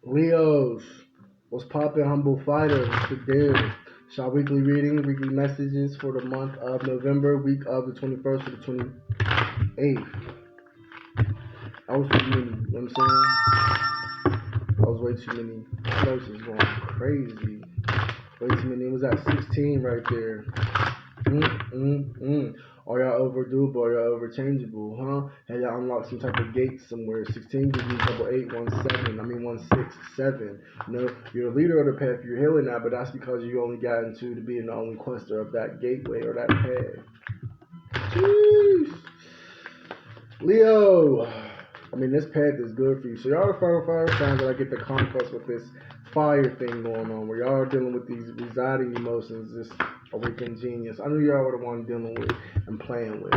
Leos, what's poppin', humble fighter? What's the deal? It's our weekly reading, weekly messages for the month of November, week of the 21st to the 28th. I was too many, you know what I'm saying? I was way too many places going crazy. Way too many. It was at 16 right there. Are y'all overdue, or y'all overchangeable, huh? Have y'all unlocked some type of gate somewhere? 16 gives me double 817. I mean 167. You know, you're the leader of the path. You're healing now, but that's because you only got into to being the only quester of that gateway or that path. Jeez. Leo. I mean, this path is good for you. So y'all are fire signs that I get the conquest with this fire thing going on, where y'all are dealing with these residing emotions, this awakened genius. I knew y'all were the one dealing with and playing with.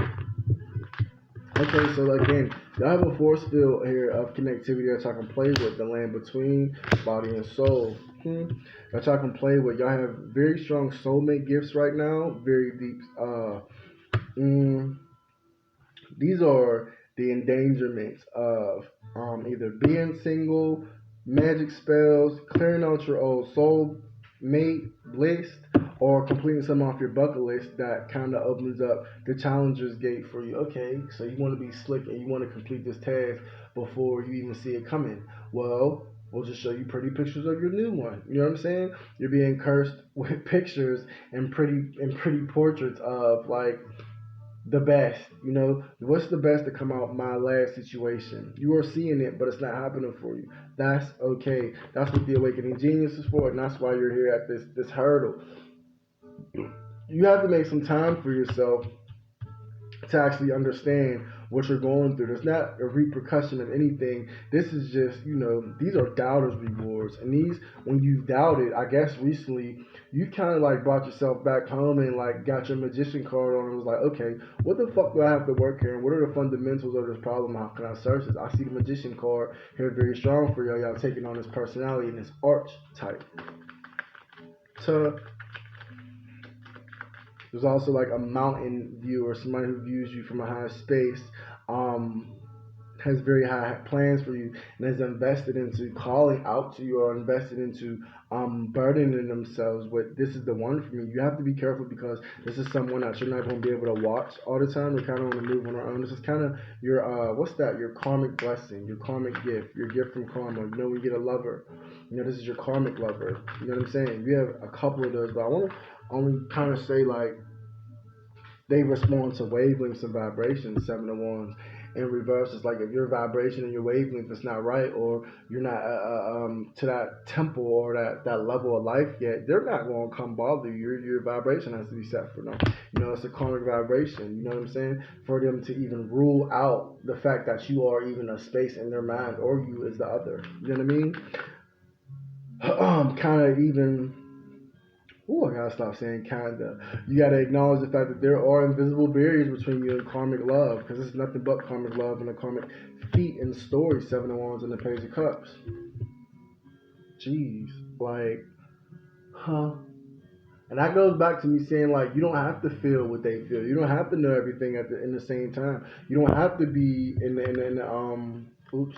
Okay, so again, y'all have a force field here of connectivity that y'all can play with, the land between body and soul. That y'all can play with. Y'all have very strong soulmate gifts right now, very deep. These are the endangerments of either being single, magic spells, clearing out your old soul mate list, or completing some off your bucket list that kind of opens up the challenger's gate for you. Okay, so you want to be slick and you want to complete this task before you even see it coming. Well, we'll just show you pretty pictures of your new one. You know what I'm saying? You're being cursed with pictures and pretty portraits of like the best. You know, what's the best to come out my last situation? You are seeing it, but it's not happening for you. That's okay. That's what the awakening genius is for, and that's why you're here at this hurdle. You have to make some time for yourself to actually understand what you're going through. There's not a repercussion of anything. This is just, you know, these are doubters' rewards. And these, when you've doubted, I guess recently, you kind of like brought yourself back home and like got your magician card on and was like, okay, what the fuck do I have to work here? And what are the fundamentals of this problem? How can I search this? I see the magician card here very strong for y'all. Y'all taking on this personality and this archetype. So there's also like a mountain view or somebody who views you from a high space, um, has very high plans for you and has invested into calling out to you or invested into burdening themselves with this is the one for me. You have to be careful because this is someone that you're not going to be able to watch all the time. They're kind of on the move on their own. This is kind of your, what's that? Your karmic blessing, your karmic gift, your gift from karma. You know, when you get a lover, you know, this is your karmic lover. You know what I'm saying? You have a couple of those, but I want to only kind of say like they respond to wavelengths and vibrations, seven of wands. In reverse, it's like if your vibration and your wavelength is not right, or you're not to that temple or that level of life yet, they're not going to come bother you. Your vibration has to be set for them. You know, it's a karmic vibration. You know what I'm saying? For them to even rule out the fact that you are even a space in their mind, or you is the other. You know what I mean? Kind of even. Oh, I gotta stop saying kinda. You gotta acknowledge the fact that there are invisible barriers between you and karmic love, because it's nothing but karmic love and a karmic feat in the story. Seven of Wands and the Page of Cups. Jeez, like, huh? And that goes back to me saying like you don't have to feel what they feel. You don't have to know everything in the same time. You don't have to be oops.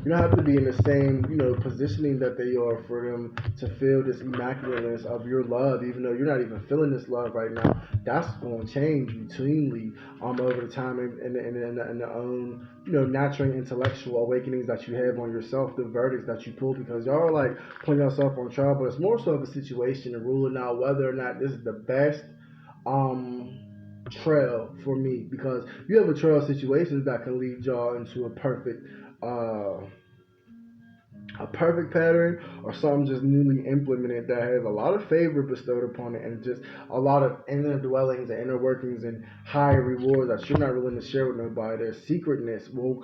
You don't have to be in the same, you know, positioning that they are for them to feel this immaculateness of your love, even though you're not even feeling this love right now. That's going to change routinely over the time and the own, you know, natural intellectual awakenings that you have on yourself, the verdicts that you pull, because y'all are like putting yourself on trial, but it's more so of a situation and ruling out whether or not this is the best trail for me, because you have a trail of situations that can lead y'all into uh, a perfect pattern or something just newly implemented that has a lot of favor bestowed upon it and just a lot of inner dwellings and inner workings and higher rewards that you're not willing to share with nobody. Their secretness will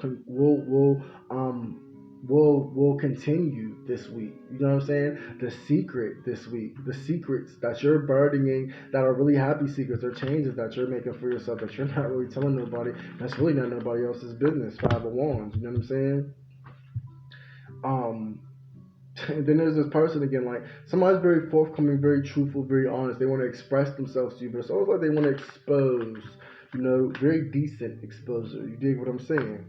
continue this week. You know what I'm saying? The secret this week, the secrets that you're burdening that are really happy secrets or changes that you're making for yourself that you're not really telling nobody. That's really not nobody else's business. Five of Wands. You know what I'm saying? And then there's this person again, like somebody's very forthcoming, very truthful, very honest. They want to express themselves to you, but it's almost like they want to expose, you know, very decent exposure. You dig what I'm saying?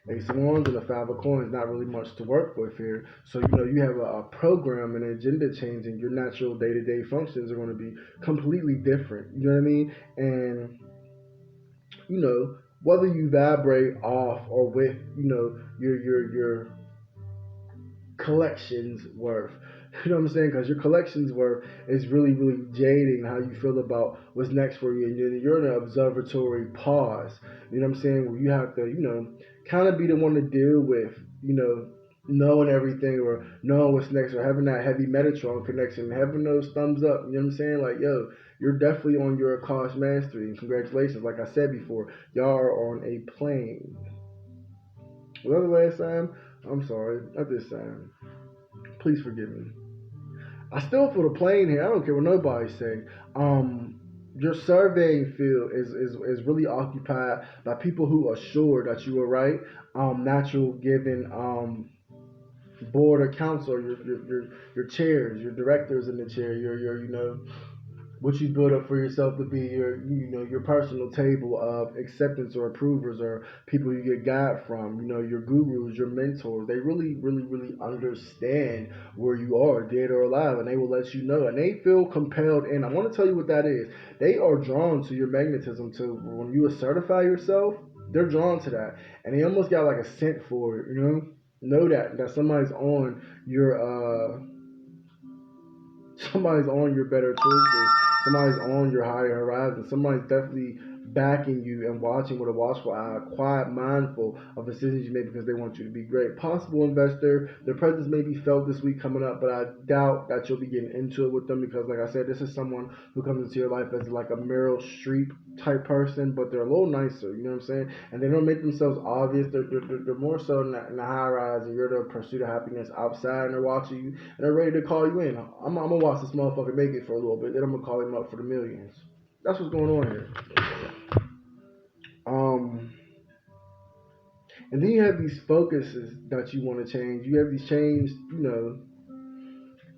Ace of Wands and the Five of Coins, not really much to work with here. So, you know, you have a program and an agenda change, and your natural day-to-day functions are going to be completely different. You know what I mean? And, you know, whether you vibrate off or with, you know, your collections worth. You know what I'm saying? Because your collections worth is really, really jading how you feel about what's next for you. And you're in an observatory pause. You know what I'm saying? Where you have to, you know, kind of be the one to deal with, you know, knowing everything or knowing what's next or having that heavy Metatron connection, having those thumbs up. You know what I'm saying? Like, yo, you're definitely on your Akash mastery. And congratulations. Like I said before, y'all are on a plane. Was that the last time? I'm sorry, not this time. Please forgive me. I still feel the plane here. I don't care what nobody say. Your surveying field is really occupied by people who are sure that you are right. Natural given board or council, your chairs, your directors in the chair, your you know what you build up for yourself to be your personal table of acceptance or approvers or people you get guide from, your gurus, your mentors. They really understand where you are, dead or alive, and they will let you know, and they feel compelled. And I want to tell you what that is. They are drawn to your magnetism. To when you certify yourself, they're drawn to that, and they almost got like a scent for it. Know that somebody's on your better choices. Somebody's on your higher horizon. Somebody's definitely backing you and watching with a watchful eye, quiet, mindful of decisions you make because they want you to be great. Possible investor, their presence may be felt this week coming up, but I doubt that you'll be getting into it with them because, like I said, this is someone who comes into your life as like a Meryl Streep type person, but they're a little nicer, you know what I'm saying? And they don't make themselves obvious. They're more so in the high rise, and you're the pursuit of happiness outside, and they're watching you, and they're ready to call you in. I'm gonna watch this motherfucker make it for a little bit, then I'm gonna call him up for the millions. That's what's going on here. And then you have these focuses that you want to change. You have these changed,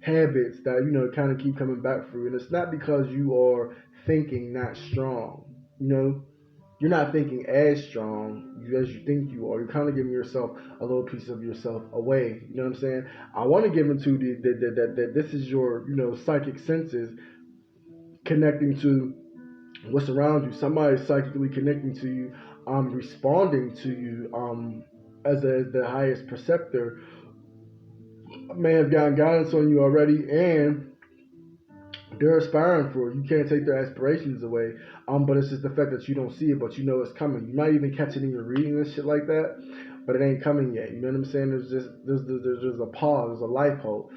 habits that kind of keep coming back for you, and it's not because you are thinking not strong. You're not thinking as strong as you think you are. You're kind of giving yourself a little piece of yourself away. You know what I'm saying? I want to give into that this is your psychic senses connecting to what's around you. Somebody's psychically connecting to you, responding to you, as the highest perceptor may have gotten guidance on you already, and they're aspiring for it. You can't take their aspirations away. But it's just the fact that you don't see it, but you know it's coming. You might even catch it in your reading and shit like that, but it ain't coming yet. You know what I'm saying? There's a pause, there's a life hold.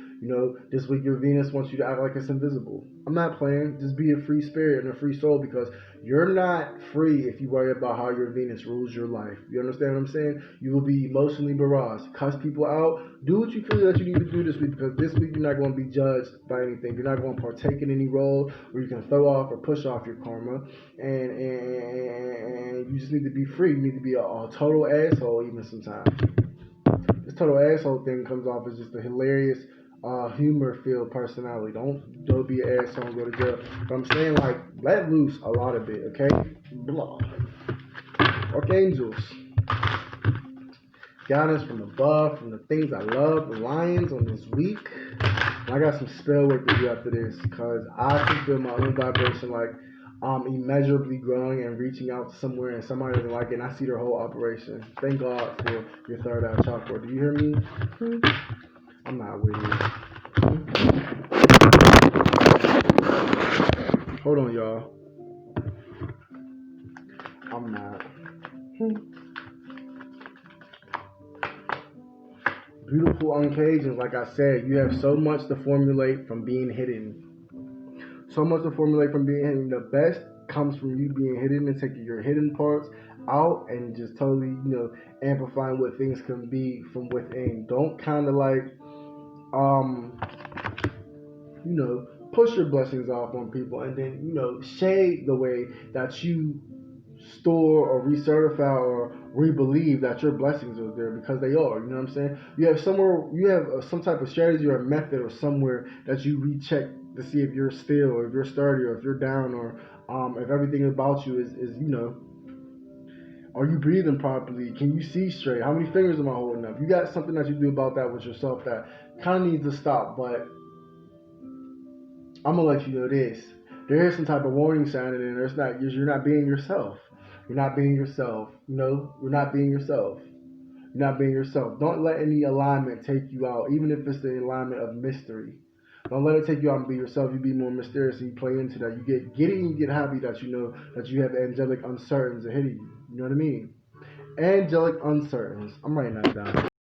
This week your Venus wants you to act like it's invisible. I'm not playing. Just be a free spirit and a free soul, because you're not free if you worry about how your Venus rules your life. You understand what I'm saying? You will be emotionally barraged. Cuss people out. Do what you feel that you need to do this week, because this week you're not going to be judged by anything. You're not going to partake in any role where you can throw off or push off your karma. And you just need to be free. You need to be a total asshole even sometimes. This total asshole thing comes off as just a hilarious humor-filled personality. Don't be an asshole and go to jail. But I'm saying, like, let loose a lot of it, okay? Blah. Archangels. Guidance from above, from the things I love, the lions on this week. And I got some spell work to do after this, because I can feel my own vibration like immeasurably growing and reaching out to somewhere, and somebody doesn't like it, and I see their whole operation. Thank God for your third eye chakra. Do you hear me? I'm not with you. Hold on, y'all. I'm not. Beautiful occasions, like I said, you have so much to formulate from being hidden. So much to formulate from being hidden. The best comes from you being hidden and taking your hidden parts out and just totally, amplifying what things can be from within. Don't kind of like, push your blessings off on people and then, shade the way that you store or recertify or re-believe that your blessings are there, because they are. You know what I'm saying? You have some type of strategy or method or somewhere that you recheck to see if you're still, or if you're sturdy, or if you're down, or if everything about you is Are you breathing properly? Can you see straight? How many fingers am I holding up? You got something that you do about that with yourself that kind of needs to stop. But I'm gonna let you know this. There is some type of warning sign in there. It's not. You're not being yourself. You're not being yourself. You know, you're not being yourself. You're not being yourself. Don't let any alignment take you out, even if it's the alignment of mystery. Don't let it take you out and be yourself. You be more mysterious and you play into that. You get giddy and you get happy that you know that you have angelic uncertains ahead of you. You know what I mean? Angelic uncertains. I'm writing that down.